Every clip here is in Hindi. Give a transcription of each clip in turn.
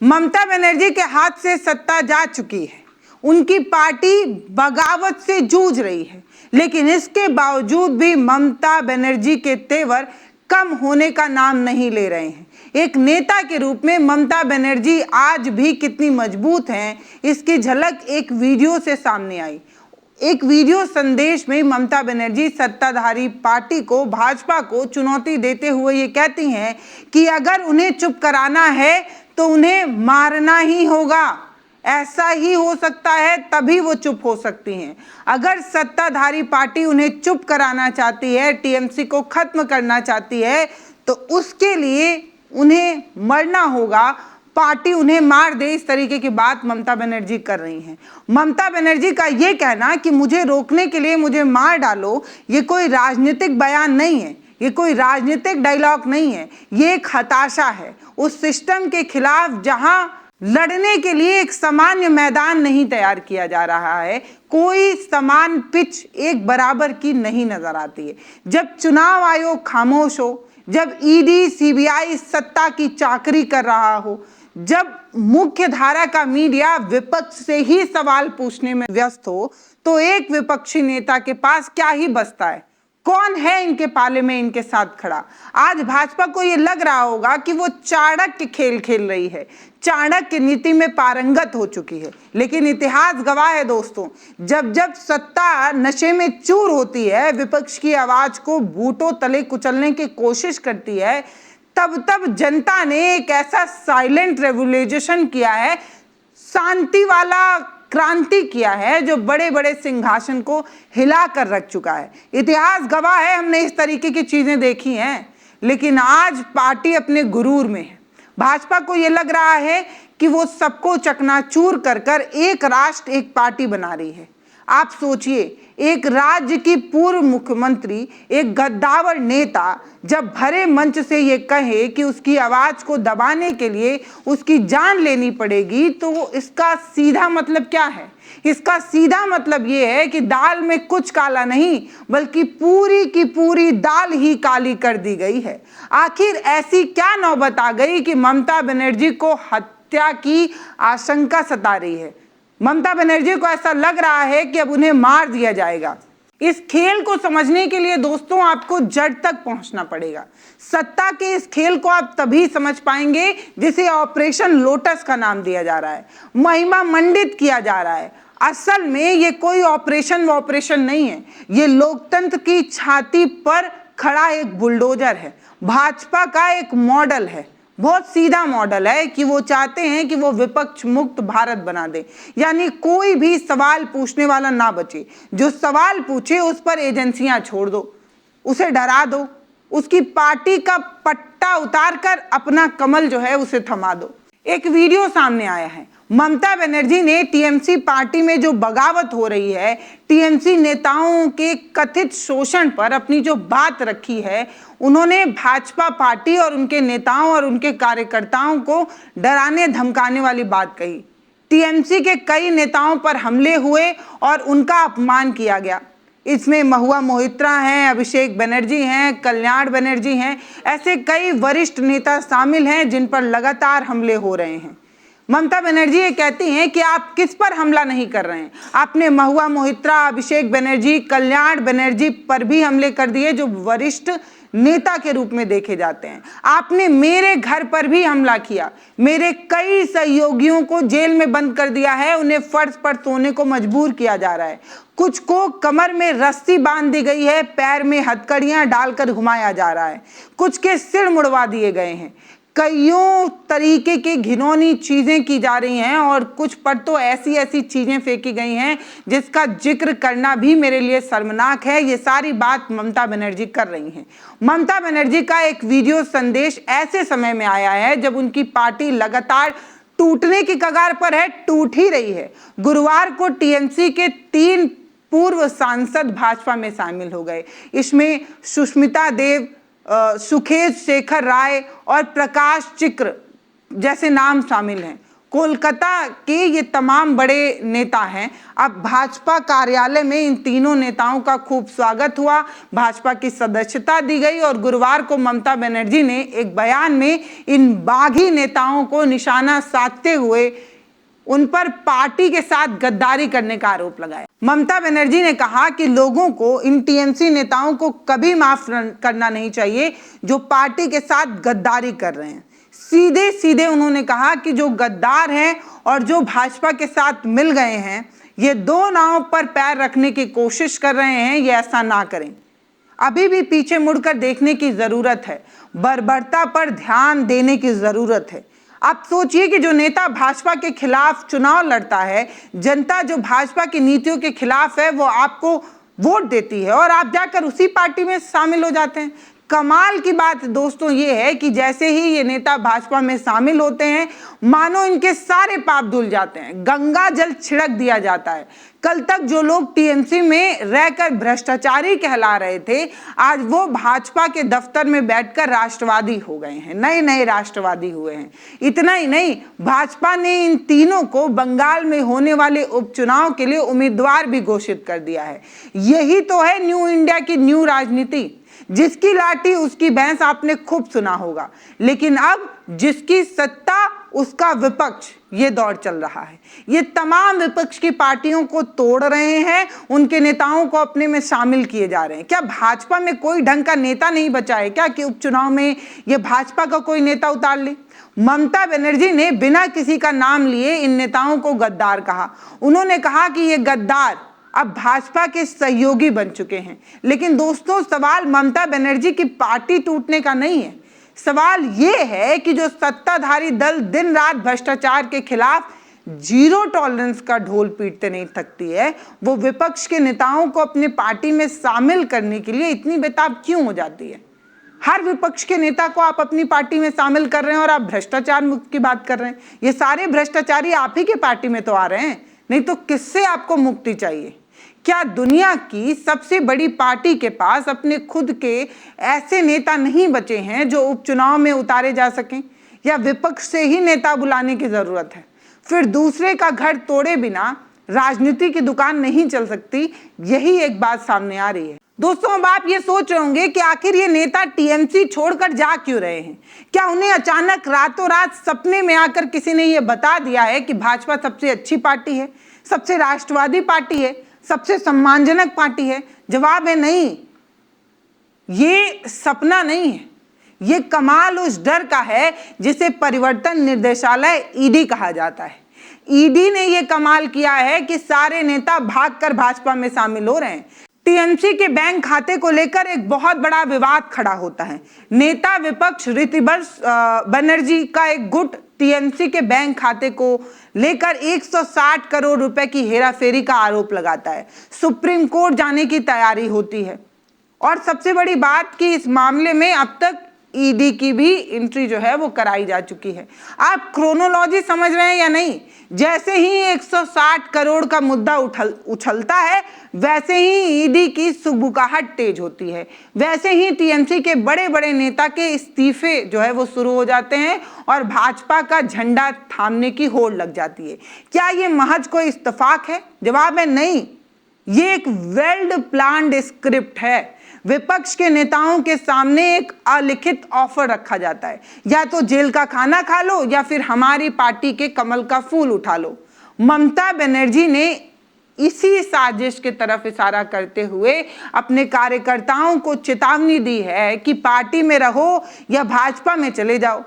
ममता बनर्जी के हाथ से सत्ता जा चुकी है, उनकी पार्टी बगावत से जूझ रही है, लेकिन इसके बावजूद भी ममता बनर्जी के तेवर कम होने का नाम नहीं ले रहे हैं। एक नेता के रूप में ममता बनर्जी आज भी कितनी मजबूत हैं, इसकी झलक एक वीडियो से सामने आई। एक वीडियो संदेश में ममता बनर्जी सत्ताधारी पार्टी को, भाजपा को चुनौती देते हुए ये कहती हैं कि अगर उन्हें चुप कराना है तो उन्हें मारना ही होगा। ऐसा ही हो सकता है, तभी वो चुप हो सकती हैं। अगर सत्ताधारी पार्टी उन्हें चुप कराना चाहती है, टीएमसी को खत्म करना चाहती है, तो उसके लिए उन्हें मरना होगा, पार्टी उन्हें मार दे। इस तरीके की बात ममता बनर्जी कर रही हैं। ममता बनर्जी का ये कहना कि मुझे रोकने के लिए मुझे मार डालो, ये कोई राजनीतिक बयान नहीं है, ये कोई राजनीतिक डायलॉग नहीं है, ये एक हताशा है उस सिस्टम के खिलाफ जहां लड़ने के लिए एक सामान्य मैदान नहीं तैयार किया जा रहा है। कोई समान पिच एक बराबर की नहीं नजर आती है। जब चुनाव आयोग खामोश हो, जब ईडी सीबीआई सत्ता की चाकरी कर रहा हो, जब मुख्य धारा का मीडिया विपक्ष से ही सवाल पूछने में व्यस्त हो, तो एक विपक्षी नेता के पास क्या ही बचता है? कौन है इनके पाले में इनके साथ खड़ा? आज भाजपा को ये लग रहा होगा कि वो चाणक्य खेल खेल रही है, चाणक्य नीति में पारंगत हो चुकी है, लेकिन इतिहास गवाह है दोस्तों, जब जब सत्ता नशे में चूर होती है, विपक्ष की आवाज को बूटों तले कुचलने की कोशिश करती है, तब तब जनता ने एक ऐसा साइलेंट रेवोल्यूशन किया है, शांति वाला क्रांति किया है, जो बड़े बड़े सिंहासन को हिला कर रख चुका है। इतिहास गवाह है, हमने इस तरीके की चीजें देखी हैं, लेकिन आज पार्टी अपने गुरूर में है। भाजपा को यह लग रहा है कि वो सबको चकनाचूर कर कर एक राष्ट्र एक पार्टी बना रही है। आप सोचिए, एक राज्य की पूर्व मुख्यमंत्री, एक गद्दावर नेता जब भरे मंच से ये कहे कि उसकी आवाज को दबाने के लिए उसकी जान लेनी पड़ेगी, तो इसका सीधा मतलब क्या है? इसका सीधा मतलब ये है कि दाल में कुछ काला नहीं, बल्कि पूरी की पूरी दाल ही काली कर दी गई है। आखिर ऐसी क्या नौबत आ गई कि ममता बनर्जी को हत्या की आशंका सता रही है? ममता बनर्जी को ऐसा लग रहा है कि अब उन्हें मार दिया जाएगा। इस खेल को समझने के लिए दोस्तों आपको जड़ तक पहुंचना पड़ेगा। सत्ता के इस खेल को आप तभी समझ पाएंगे जिसे ऑपरेशन लोटस का नाम दिया जा रहा है, महिमा मंडित किया जा रहा है। असल में ये कोई ऑपरेशन नहीं है, ये लोकतंत्र की छाती पर खड़ा एक बुलडोजर है। भाजपा का एक मॉडल है, बहुत सीधा मॉडल है कि वो चाहते हैं कि वो विपक्ष मुक्त भारत बना दे, यानी कोई भी सवाल पूछने वाला ना बचे। जो सवाल पूछे उस पर एजेंसियां छोड़ दो, उसे डरा दो, उसकी पार्टी का पट्टा उतार कर अपना कमल जो है उसे थमा दो। एक वीडियो सामने आया है, ममता बनर्जी ने टीएमसी पार्टी में जो बगावत हो रही है, टीएमसी नेताओं के कथित शोषण पर अपनी जो बात रखी है, उन्होंने भाजपा पार्टी और उनके नेताओं और उनके कार्यकर्ताओं को डराने धमकाने वाली बात कही। टीएमसी के कई नेताओं पर हमले हुए और उनका अपमान किया गया। इसमें महुआ मोहित्रा हैं, अभिषेक बनर्जी हैं, कल्याण बनर्जी हैं, ऐसे कई वरिष्ठ नेता शामिल हैं जिन पर लगातार हमले हो रहे हैं। ममता बनर्जी ये कहती हैं कि आप किस पर हमला नहीं कर रहे हैं। आपने महुआ मोहित्रा, अभिषेक बनर्जी, कल्याण बनर्जी पर भी हमले कर दिए जो वरिष्ठ नेता के रूप में देखे जाते हैं। आपने मेरे घर पर भी हमला किया, मेरे कई सहयोगियों को जेल में बंद कर दिया है, उन्हें फर्श पर सोने को मजबूर किया जा रहा है, कुछ को कमर में रस्सी बांध दी गई है, पैर में हथकड़ियां डालकर घुमाया जा रहा है, कुछ के सिर मुड़वा दिए गए हैं, कईयों तरीके की घिनौनी चीजें की जा रही हैं और कुछ पर तो ऐसी ऐसी चीजें फेंकी गई हैं जिसका जिक्र करना भी मेरे लिए शर्मनाक है। ये सारी बात ममता बनर्जी कर रही हैं। ममता बनर्जी का एक वीडियो संदेश ऐसे समय में आया है जब उनकी पार्टी लगातार टूटने की कगार पर है, टूट ही रही है। गुरुवार को टीएमसी के 3 पूर्व सांसद भाजपा में शामिल हो गए। इसमें सुष्मिता देव, सुखेश शेखर राय और प्रकाश चिक्र जैसे नाम शामिल हैं। कोलकाता के ये तमाम बड़े नेता हैं। अब भाजपा कार्यालय में इन तीनों नेताओं का खूब स्वागत हुआ, भाजपा की सदस्यता दी गई और गुरुवार को ममता बनर्जी ने एक बयान में इन बागी नेताओं को निशाना साधते हुए उन पर पार्टी के साथ गद्दारी करने का आरोप लगाया। ममता बनर्जी ने कहा कि लोगों को, इन टीएमसी नेताओं को कभी माफ करना नहीं चाहिए जो पार्टी के साथ गद्दारी कर रहे हैं। सीधे सीधे उन्होंने कहा कि जो गद्दार हैं और जो भाजपा के साथ मिल गए हैं, ये दो नाव पर पैर रखने की कोशिश कर रहे हैं, ये ऐसा ना करें। अभी भी पीछे मुड़कर देखने की जरूरत है, बर्बरता पर ध्यान देने की जरूरत है। आप सोचिए कि जो नेता भाजपा के खिलाफ चुनाव लड़ता है, जनता जो भाजपा की नीतियों के खिलाफ है, वो आपको वोट देती है और आप जाकर उसी पार्टी में शामिल हो जाते हैं। कमाल की बात दोस्तों ये है कि जैसे ही ये नेता भाजपा में शामिल होते हैं, मानो इनके सारे पाप धुल जाते हैं, गंगा जल छिड़क दिया जाता है। कल तक जो लोग टीएमसी में रहकर भ्रष्टाचारी कहला रहे थे, आज वो भाजपा के दफ्तर में बैठकर राष्ट्रवादी हो गए हैं, नए नए राष्ट्रवादी हुए हैं। इतना ही नहीं, भाजपा ने इन तीनों को बंगाल में होने वाले उपचुनाव के लिए उम्मीदवार भी घोषित कर दिया है। यही तो है न्यू इंडिया की न्यू राजनीति। जिसकी लाठी उसकी भैंस आपने खूब सुना होगा, लेकिन अब जिसकी सत्ता उसका विपक्ष, ये दौर चल रहा है। ये तमाम विपक्ष की पार्टियों को तोड़ रहे हैं, उनके नेताओं को अपने में शामिल किए जा रहे हैं। क्या भाजपा में कोई ढंग का नेता नहीं बचा है क्या कि उपचुनाव में ये भाजपा का कोई नेता उतार ले? ममता बनर्जी ने बिना किसी का नाम लिए इन नेताओं को गद्दार कहा। उन्होंने कहा कि ये गद्दार अब भाजपा के सहयोगी बन चुके हैं। लेकिन दोस्तों, सवाल ममता बनर्जी की पार्टी टूटने का नहीं है। सवाल ये है कि जो सत्ताधारी दल दिन रात भ्रष्टाचार के खिलाफ जीरो टॉलरेंस का ढोल पीटते नहीं थकती है, वो विपक्ष के नेताओं को अपनी पार्टी में शामिल करने के लिए इतनी बेताब क्यों हो जाती है? हर विपक्ष के नेता को आप अपनी पार्टी में शामिल कर रहे हैं और आप भ्रष्टाचार मुक्त की बात कर रहे हैं। ये सारे भ्रष्टाचारी आप ही के पार्टी में तो आ रहे हैं, नहीं तो किससे आपको मुक्ति चाहिए? क्या दुनिया की सबसे बड़ी पार्टी के पास अपने खुद के ऐसे नेता नहीं बचे हैं जो उपचुनाव में उतारे जा सकें? या विपक्ष से ही नेता बुलाने की जरूरत है? फिर दूसरे का घर तोड़े बिना राजनीति की दुकान नहीं चल सकती, यही एक बात सामने आ रही है। दोस्तों, अब आप ये सोच रहे होंगे कि आखिर ये नेता टीएमसी छोड़कर जा क्यों रहे हैं? क्या उन्हें अचानक रातों रात सपने में आकर किसी ने ये बता दिया है कि भाजपा सबसे अच्छी पार्टी है, सबसे राष्ट्रवादी पार्टी है, सबसे सम्मानजनक पार्टी है? जवाब है नहीं। ये सपना नहीं है, ये कमाल उस डर का है जिसे परिवर्तन निर्देशालय ईडी कहा जाता है। ईडी ने ये कमाल किया है कि सारे नेता भागकर भाजपा में शामिल हो रहे हैं। टीएमसी के बैंक खाते को लेकर एक बहुत बड़ा विवाद खड़ा होता है। नेता विपक्ष ऋतिबर्ष बनर्जी का एक गुट टीएमसी के बैंक खाते को लेकर 160 करोड़ रुपए की हेराफेरी का आरोप लगाता है। सुप्रीम कोर्ट जाने की तैयारी होती है और सबसे बड़ी बात कि इस मामले में अब तक ईडी की भी एंट्री जो है वो कराई जा चुकी है। आप क्रोनोलॉजी समझ रहे हैं या नहीं? जैसे ही 160 करोड़ का मुद्दा उछलता है, वैसे ही ईडी की सुगबुगाहट तेज होती है, वैसे ही टीएमसी के बड़े बड़े नेता के इस्तीफे जो है वो शुरू हो जाते हैं और भाजपा का झंडा थामने की होड़ लग जाती है। क्या ये महज कोई इत्तेफाक है? जवाब है नहीं। ये एक वेल प्लान्ड स्क्रिप्ट है। विपक्ष के नेताओं के सामने एक अलिखित ऑफर रखा जाता है, या तो जेल का खाना खा लो या फिर हमारी पार्टी के कमल का फूल उठा लो। ममता बनर्जी ने इसी साजिश की तरफ इशारा करते हुए अपने कार्यकर्ताओं को चेतावनी दी है कि पार्टी में रहो या भाजपा में चले जाओ,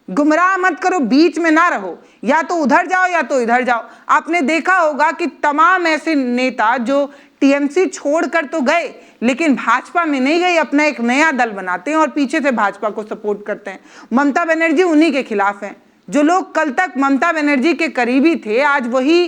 गुमराह मत करो, बीच में ना रहो, या तो उधर जाओ या तो इधर जाओ। आपने देखा होगा कि तमाम ऐसे नेता जो टीएमसी छोड़कर तो गए लेकिन भाजपा में नहीं गए, अपना एक नया दल बनाते हैं और पीछे से भाजपा को सपोर्ट करते हैं। ममता बनर्जी उन्हीं के खिलाफ हैं। जो लोग कल तक ममता बनर्जी के करीबी थे, आज वही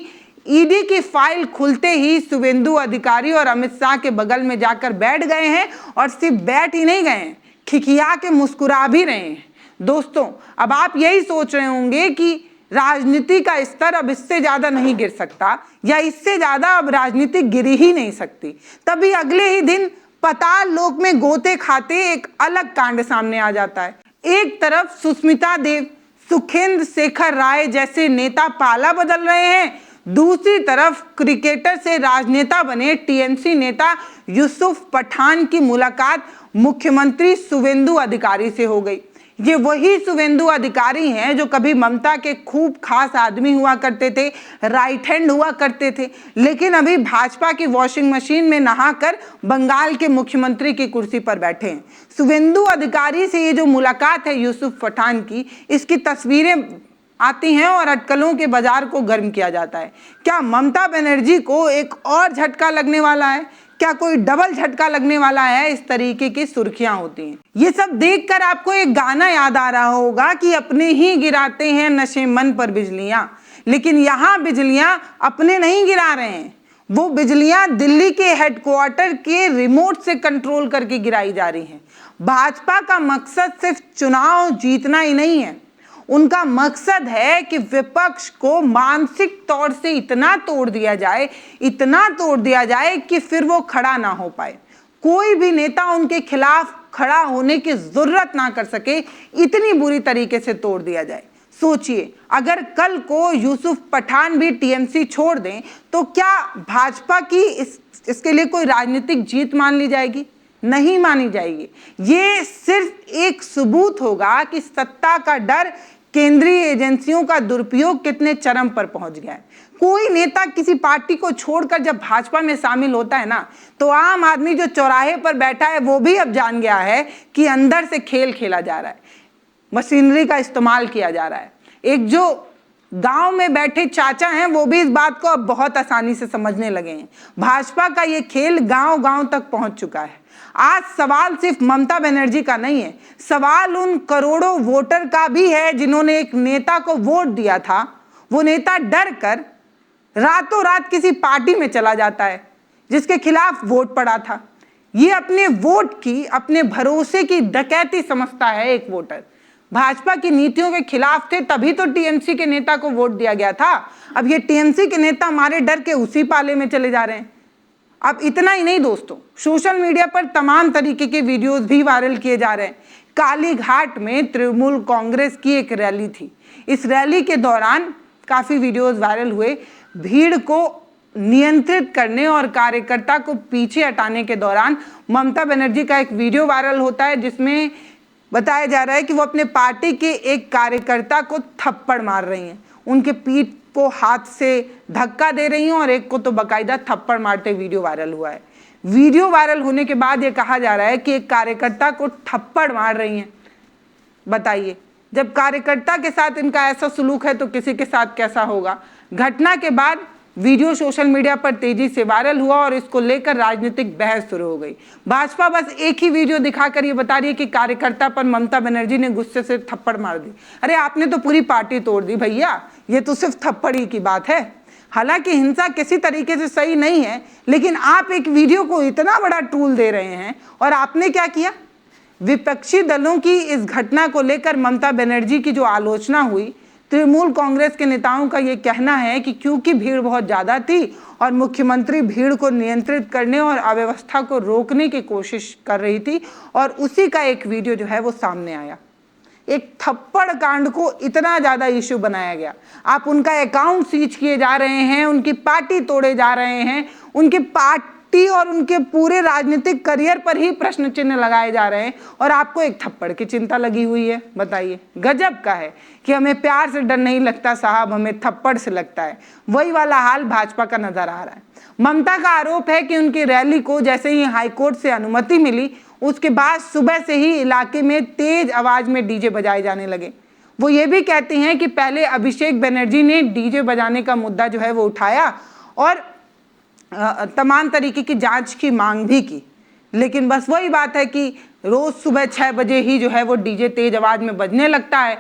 ईडी की फाइल खुलते ही शुभेंदु अधिकारी और अमित शाह के बगल में जाकर बैठ गए हैं और सिर्फ बैठ ही नहीं गए हैं, खिखिया के मुस्कुरा भी रहे हैं। दोस्तों, अब आप यही सोच रहे होंगे कि राजनीति का स्तर अब इससे ज्यादा नहीं गिर सकता, या इससे ज्यादा अब राजनीति गिर ही नहीं सकती। तभी अगले ही दिन पाताल लोक में गोते खाते एक अलग कांड सामने आ जाता है। एक तरफ सुष्मिता देव सुखेंद्र शेखर राय जैसे नेता पाला बदल रहे हैं, दूसरी तरफ क्रिकेटर से राजनेता बने टीएमसी नेता यूसुफ पठान की मुलाकात मुख्यमंत्री शुवेंदु अधिकारी से हो गई। ये वही शुवेंदु अधिकारी हैं जो कभी ममता के खूब खास आदमी हुआ करते थे, राइट हैंड हुआ करते थे, लेकिन अभी भाजपा की वॉशिंग मशीन में नहाकर बंगाल के मुख्यमंत्री की कुर्सी पर बैठे हैं। शुवेंदु अधिकारी से ये जो मुलाकात है यूसुफ पठान की, इसकी तस्वीरें आती हैं और अटकलों के बाजार को गर्म किया जाता है। क्या ममता बनर्जी को एक और झटका लगने वाला है? क्या कोई डबल झटका लगने वाला है? इस तरीके की सुर्खियां होती हैं। ये सब देखकर आपको एक गाना याद आ रहा होगा कि अपने ही गिराते हैं नशे मन पर बिजलियां, लेकिन यहाँ बिजलियां अपने नहीं गिरा रहे हैं, वो बिजलियां दिल्ली के हेडक्वार्टर के रिमोट से कंट्रोल करके गिराई जा रही हैं। भाजपा का मकसद सिर्फ चुनाव जीतना ही नहीं है, उनका मकसद है कि विपक्ष को मानसिक तौर से इतना तोड़ दिया जाए, इतना तोड़ दिया जाए कि फिर वो खड़ा ना हो पाए, कोई भी नेता उनके खिलाफ खड़ा होने की जरूरत ना कर सके, इतनी बुरी तरीके से तोड़ दिया जाए। सोचिए, अगर कल को यूसुफ पठान भी टीएमसी छोड़ दें तो क्या भाजपा की इसके लिए कोई राजनीतिक जीत मान ली जाएगी? नहीं मानी जाएगी। ये सिर्फ एक सबूत होगा कि सत्ता का डर, केंद्रीय एजेंसियों का दुरुपयोग कितने चरम पर पहुंच गया है। कोई नेता किसी पार्टी को छोड़कर जब भाजपा में शामिल होता है ना, तो आम आदमी जो चौराहे पर बैठा है वो भी अब जान गया है कि अंदर से खेल खेला जा रहा है, मशीनरी का इस्तेमाल किया जा रहा है। एक जो गांव में बैठे चाचा हैं वो भी इस बात को अब बहुत आसानी से समझने लगे हैं। भाजपा का ये खेल गांव गांव तक पहुंच चुका है। आज सवाल सिर्फ ममता बनर्जी का नहीं है, सवाल उन करोड़ों वोटर का भी है जिन्होंने एक नेता को वोट दिया था। वो नेता डर कर रातों रात किसी पार्टी में चला जाता है जिसके खिलाफ वोट पड़ा था। ये अपने वोट की, अपने भरोसे की डकैती समझता है एक वोटर। भाजपा की नीतियों के खिलाफ थे तभी तो टीएमसी के नेता को वोट दिया गया था। अब ये टीएमसी के नेता हमारे डर के उसी पाले में चले जा रहे हैं। अब इतना ही नहीं दोस्तों, सोशल मीडिया पर तमाम तरीके के वीडियोस भी वायरल किए जा रहे हैं। कालीघाट में तृणमूल कांग्रेस की एक रैली थी। इस रैली के दौरान काफी वीडियोस वायरल हुए। भीड़ को नियंत्रित करने और कार्यकर्ता को पीछे हटाने के दौरान ममता बनर्जी का एक वीडियो वायरल होता है जिसमें बताया जा रहा है कि वो अपने पार्टी के एक कार्यकर्ता को थप्पड़ मार रही हैं, उनके पीठ को हाथ से धक्का दे रही हैं और एक को तो बाकायदा थप्पड़ मारते वीडियो वायरल हुआ है। वीडियो वायरल होने के बाद ये कहा जा रहा है कि एक कार्यकर्ता को थप्पड़ मार रही हैं। बताइए, जब कार्यकर्ता के साथ इनका ऐसा सुलूक है तो किसी के साथ कैसा होगा। घटना के बाद वीडियो सोशल मीडिया पर तेजी से वायरल हुआ और इसको लेकर राजनीतिक बहस शुरू हो गई। भाजपा बस एक ही वीडियो दिखाकर ये बता रही है कि कार्यकर्ता पर ममता बनर्जी ने गुस्से से थप्पड़ मार दी। अरे आपने तो पूरी पार्टी तोड़ दी भैया, ये तो सिर्फ थप्पड़ ही की बात है। हालांकि हिंसा किसी तरीके से सही नहीं है, लेकिन आप एक वीडियो को इतना बड़ा टूल दे रहे हैं। और आपने क्या किया? विपक्षी दलों की इस घटना को लेकर ममता बनर्जी की जो आलोचना हुई, तृणमूल कांग्रेस के नेताओं का ये कहना है कि क्योंकि भीड़ बहुत ज़्यादा थी और मुख्यमंत्री भीड़ को नियंत्रित करने और अव्यवस्था को रोकने की कोशिश कर रही थी और उसी का एक वीडियो जो है वो सामने आया। एक थप्पड़ कांड को इतना ज़्यादा इश्यू बनाया गया। आप उनका अकाउंट सीज किए जा रहे हैं, उनकी पार्टी तोड़े जा रहे हैं, उनकी पार्टी और उनके पूरे राजनीतिक करियर पर ही प्रश्न चिन्ह लगाए जा रहे हैं और आपको एक थप्पड़ की चिंता लगी हुई है। बताइए, गजब का है कि हमें प्यार से डर नहीं लगता साहब, हमें थप्पड़ से लगता है। वही वाला हाल भाजपा का नजर आ रहा है। ममता का आरोप है कि उनकी रैली को जैसे ही हाईकोर्ट से अनुमति मिली, उसके बाद सुबह से ही इलाके में तेज आवाज में डीजे बजाए जाने लगे। वो ये भी कहती हैं कि पहले अभिषेक बनर्जी ने डीजे बजाने का मुद्दा जो है वो उठाया और तमाम तरीके की जांच की मांग भी की, लेकिन बस वही बात है कि रोज सुबह 6 बजे ही जो है वो डीजे तेज आवाज में बजने लगता है।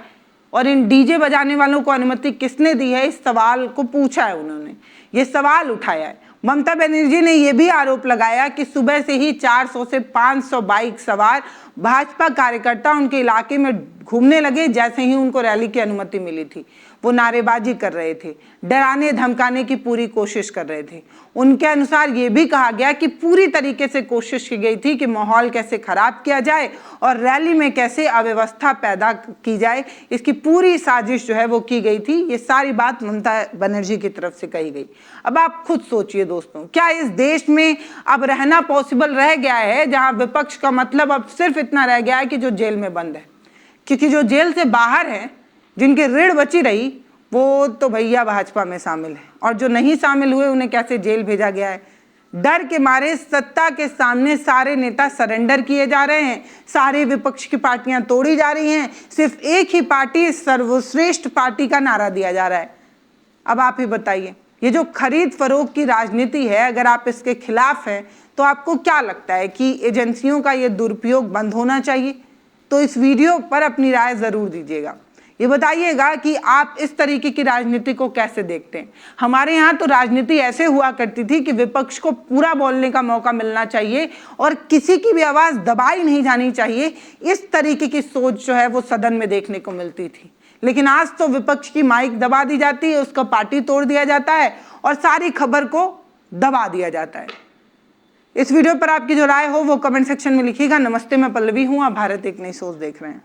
और इन डीजे बजाने वालों को अनुमति किसने दी है, इस सवाल को पूछा है उन्होंने, ये सवाल उठाया है। ममता बनर्जी ने यह भी आरोप लगाया कि सुबह से ही 400 से 500 बाइक सवार भाजपा कार्यकर्ता उनके इलाके में घूमने लगे जैसे ही उनको रैली की अनुमति मिली थी। वो नारेबाजी कर रहे थे, डराने धमकाने की पूरी कोशिश कर रहे थे। उनके अनुसार ये भी कहा गया कि पूरी तरीके से कोशिश की गई थी कि माहौल कैसे खराब किया जाए और रैली में कैसे अव्यवस्था पैदा की जाए, इसकी पूरी साजिश जो है वो की गई थी। ये सारी बात ममता बनर्जी की तरफ से कही गई। अब आप खुद सोचिए दोस्तों, क्या इस देश में अब रहना पॉसिबल रह गया है जहां विपक्ष का मतलब अब सिर्फ इतना रह गया है कि जो जेल में बंद है? क्योंकि जो जेल से बाहर है, जिनके ऋण बची रही, वो तो भैया भाजपा में शामिल है, और जो नहीं शामिल हुए उन्हें कैसे जेल भेजा गया है। डर के मारे सत्ता के सामने सारे नेता सरेंडर किए जा रहे हैं, सारे विपक्ष की पार्टियां तोड़ी जा रही हैं, सिर्फ एक ही पार्टी सर्वश्रेष्ठ पार्टी का नारा दिया जा रहा है। अब आप ही बताइए, ये जो खरीद फरोख्त की राजनीति है, अगर आप इसके खिलाफ हैं तो आपको क्या लगता है कि एजेंसियों का ये दुरुपयोग बंद होना चाहिए? तो इस वीडियो पर अपनी राय जरूर दीजिएगा। ये बताइएगा कि आप इस तरीके की राजनीति को कैसे देखते हैं। हमारे यहाँ तो राजनीति ऐसे हुआ करती थी कि विपक्ष को पूरा बोलने का मौका मिलना चाहिए और किसी की भी आवाज दबाई नहीं जानी चाहिए। इस तरीके की सोच जो है वो सदन में देखने को मिलती थी। लेकिन आज तो विपक्ष की माइक दबा दी जाती है, उसका पार्टी तोड़ दिया जाता है और सारी खबर को दबा दिया जाता है। इस वीडियो पर आपकी जो राय हो वो कमेंट सेक्शन में लिखिएगा। नमस्ते, मैं पल्लवी हूँ, आप भारत एक नई सोच देख रहे हैं।